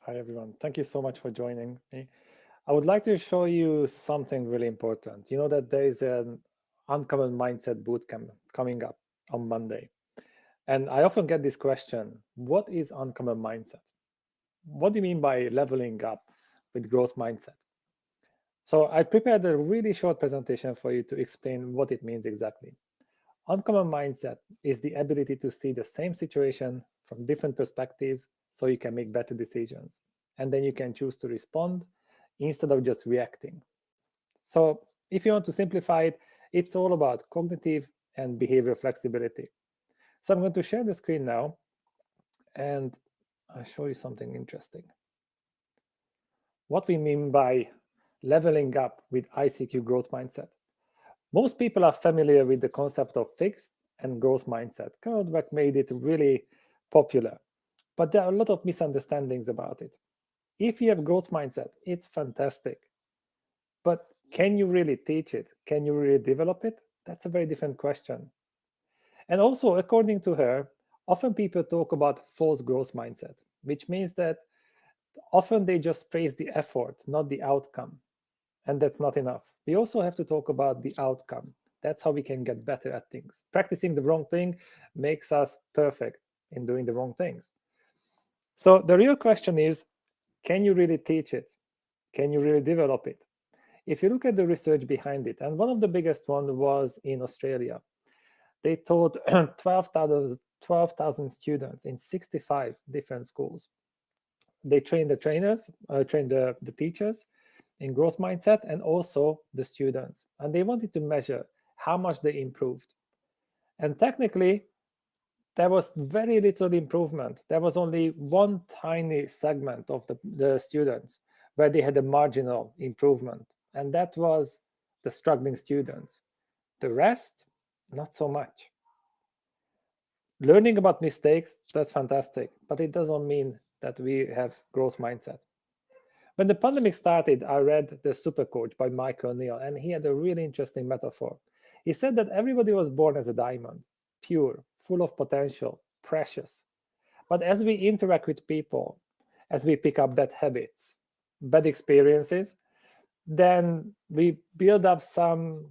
Hi, everyone. Thank you so much for joining me. I would like to show you something really important. You know that there is an Uncommon Mindset Bootcamp coming up on Monday. And I often get this question, what is Uncommon Mindset? What do you mean by leveling up with growth mindset? So I prepared a really short presentation for you to explain what it means exactly. Uncommon mindset is the ability to see the same situation from different perspectives so you can make better decisions. And then you can choose to respond instead of just reacting. So if you want to simplify it, it's all about cognitive and behavior flexibility. So I'm going to share the screen now and I'll show you something interesting. What we mean by leveling up with ICQ growth mindset. Most people are familiar with the concept of fixed and growth mindset. What made it really popular. But there are a lot of misunderstandings about it. If you have growth mindset, it's fantastic. But can you really teach it? Can you really develop it? That's a very different question. And also, according to her, often people talk about false growth mindset, which means that often they just praise the effort, not the outcome. And that's not enough. We also have to talk about the outcome. That's how we can get better at things. Practicing the wrong thing makes us perfect in doing the wrong things. So the real question is, can you really teach it? Can you really develop it? If you look at the research behind it, and one of the biggest one was in Australia, they taught 12,000 students in 65 different schools. They trained the trainers, trained the teachers in growth mindset and also the students. And they wanted to measure how much they improved. And technically, there was very little improvement. There was only one tiny segment of the students where they had a marginal improvement. And that was the struggling students. The rest, not so much. Learning about mistakes, that's fantastic, but it doesn't mean that we have growth mindset. When the pandemic started, I read The Super Coach by Michael Neal, and he had a really interesting metaphor. He said that everybody was born as a diamond, pure, full of potential, precious. But as we interact with people, as we pick up bad habits, bad experiences, then we build up some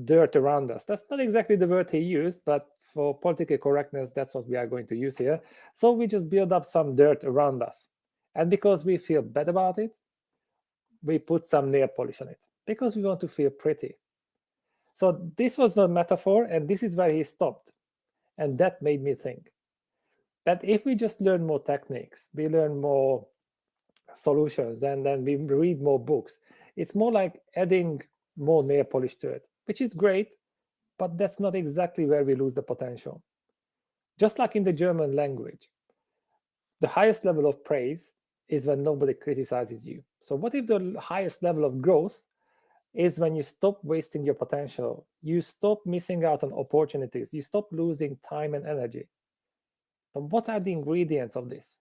dirt around us. That's not exactly the word he used, but for political correctness, that's what we are going to use here. So we just build up some dirt around us. And because we feel bad about it, we put some nail polish on it because we want to feel pretty. So this was the metaphor, and this is where he stopped. And that made me think that if we just learn more techniques, we learn more solutions, and then we read more books, it's more like adding more nail polish to it, which is great, but that's not exactly where we lose the potential. Just like in the German language, the highest level of praise is when nobody criticizes you. So what if the highest level of growth is when you stop wasting your potential, you stop missing out on opportunities, you stop losing time and energy? But what are the ingredients of this?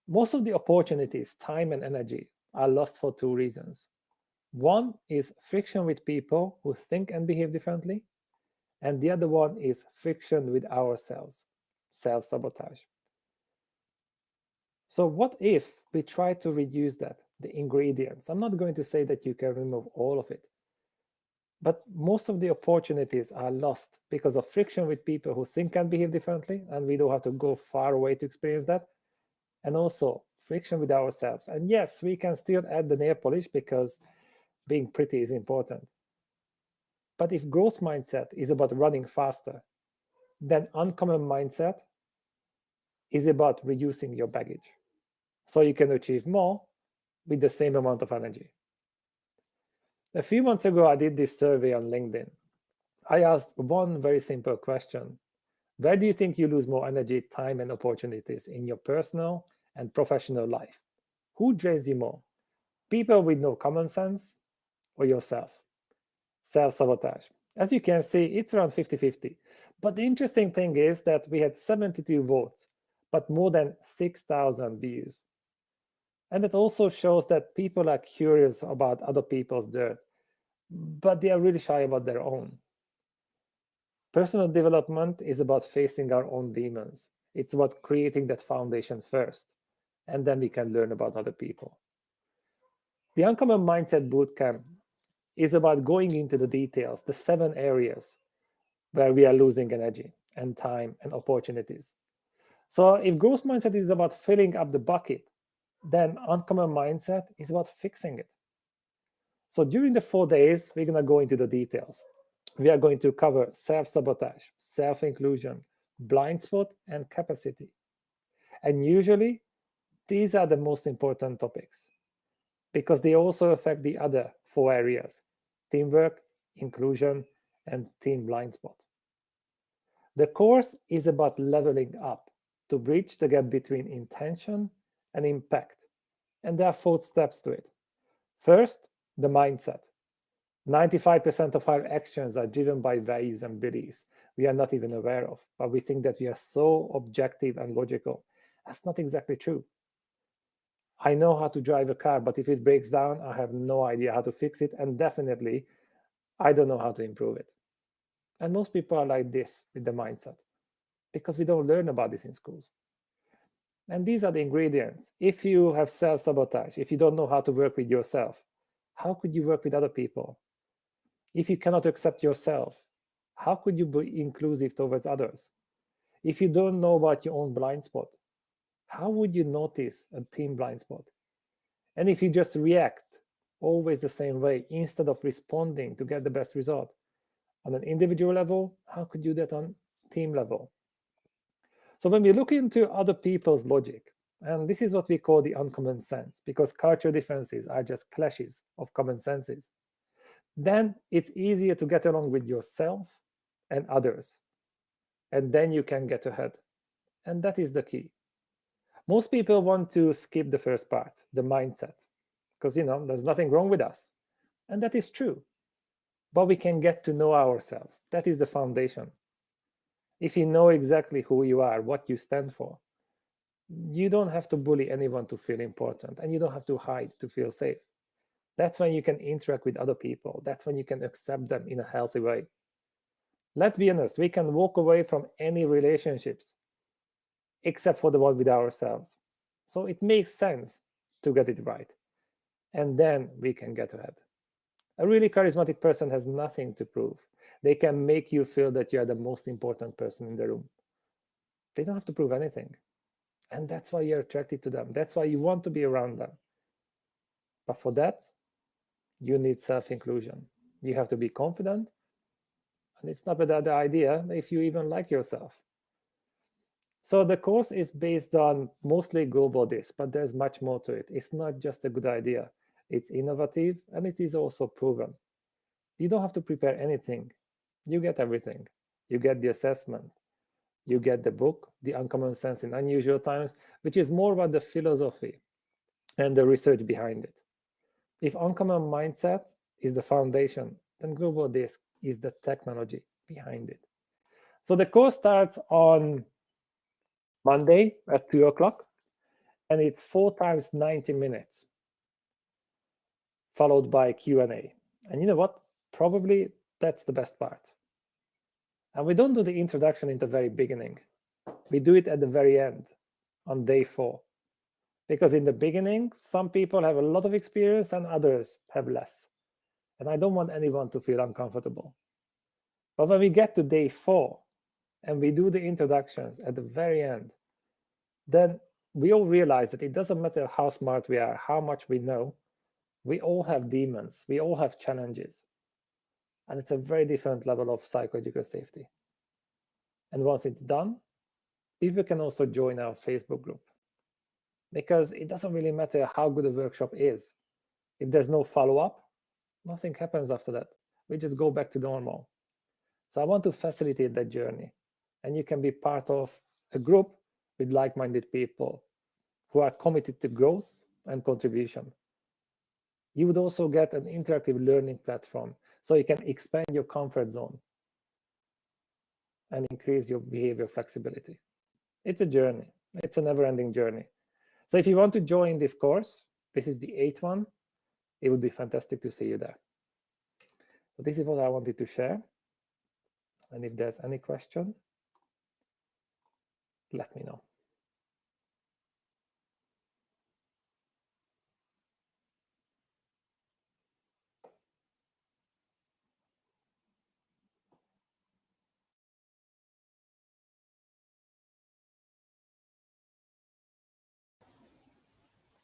Most of the opportunities, time and energy, are lost for two reasons. One is friction with people who think and behave differently, and the other one is friction with ourselves, self-sabotage. So what if we try to reduce that, the ingredients? I'm not going to say that you can remove all of it, but most of the opportunities are lost because of friction with people who think and behave differently, and we don't have to go far away to experience that, and also friction with ourselves. And yes, we can still add the nail polish because being pretty is important. But if growth mindset is about running faster, then uncommon mindset is about reducing your baggage so you can achieve more with the same amount of energy. A few months ago, I did this survey on LinkedIn. I asked one very simple question. Where do you think you lose more energy, time, and opportunities in your personal and professional life? Who drains you more? People with no common sense or yourself? Self-sabotage. As you can see, it's around 50-50. But the interesting thing is that we had 72 votes, but more than 6,000 views. And it also shows that people are curious about other people's dirt, but they are really shy about their own. Personal development is about facing our own demons. It's about creating that foundation first. and then we can learn about other people. The Uncommon Mindset Bootcamp is about going into the details, the 7 areas where we are losing energy and time and opportunities. So if growth mindset is about filling up the bucket, then Uncommon Mindset is about fixing it. So during the 4 days, we're going to go into the details. We are going to cover self-sabotage, self-inclusion, blind spot, and capacity. And usually, these are the most important topics because they also affect the other 4 areas: teamwork, inclusion, and team blind spot. The course is about leveling up to bridge the gap between intention and impact. And there are 4 steps to it. First, the mindset. 95% of our actions are driven by values and beliefs we are not even aware of, but we think that we are so objective and logical. That's not exactly true. I know how to drive a car, but if it breaks down, I have no idea how to fix it, and definitely I don't know how to improve it. And most people are like this with the mindset because we don't learn about this in schools. And these are the ingredients. If you have self-sabotage, if you don't know how to work with yourself, how could you work with other people? If you cannot accept yourself, how could you be inclusive towards others? If you don't know about your own blind spot, how would you notice a team blind spot? And if you just react always the same way instead of responding to get the best result, on an individual level, how could you do that on team level? So when we look into other people's logic, and this is what we call the uncommon sense, because cultural differences are just clashes of common senses, then it's easier to get along with yourself and others. And then you can get ahead. And that is the key. Most people want to skip the first part, the mindset, because, there's nothing wrong with us. And that is true. But we can get to know ourselves. That is the foundation. If you know exactly who you are, what you stand for, you don't have to bully anyone to feel important, and you don't have to hide to feel safe. That's when you can interact with other people. That's when you can accept them in a healthy way. Let's be honest, we can walk away from any relationships except for the one with ourselves. So it makes sense to get it right. And then we can get ahead. A really charismatic person has nothing to prove. They can make you feel that you are the most important person in the room. They don't have to prove anything. And that's why you're attracted to them. That's why you want to be around them. But for that, you need self-inclusion. You have to be confident. And it's not a bad idea if you even like yourself. So the course is based on mostly global this, but there's much more to it. It's not just a good idea. It's innovative, and it is also proven. You don't have to prepare anything. You get everything. You get the assessment. You get the book, The Uncommon Sense in Unusual Times, which is more about the philosophy and the research behind it. If Uncommon Mindset is the foundation, then Global Disc is the technology behind it. So the course starts on Monday at 2 o'clock, and it's 4 times 90 minutes, followed by Q&A. And you know what? Probably that's the best part. And we don't do the introduction in the very beginning. We do it at the very end, on day 4. Because in the beginning, some people have a lot of experience and others have less. And I don't want anyone to feel uncomfortable. But when we get to day 4, and we do the introductions at the very end, then we all realize that it doesn't matter how smart we are, how much we know, we all have demons, we all have challenges. And it's a very different level of psychological safety. And once it's done, people can also join our Facebook group. Because it doesn't really matter how good a workshop is. If there's no follow-up, nothing happens after that. We just go back to normal. So I want to facilitate that journey. And you can be part of a group with like-minded people who are committed to growth and contribution. You would also get an interactive learning platform so you can expand your comfort zone and increase your behavior flexibility. It's a journey. It's a never-ending journey. So if you want to join this course, this is the 8th one, it would be fantastic to see you there. So this is what I wanted to share. And if there's any question, let me know.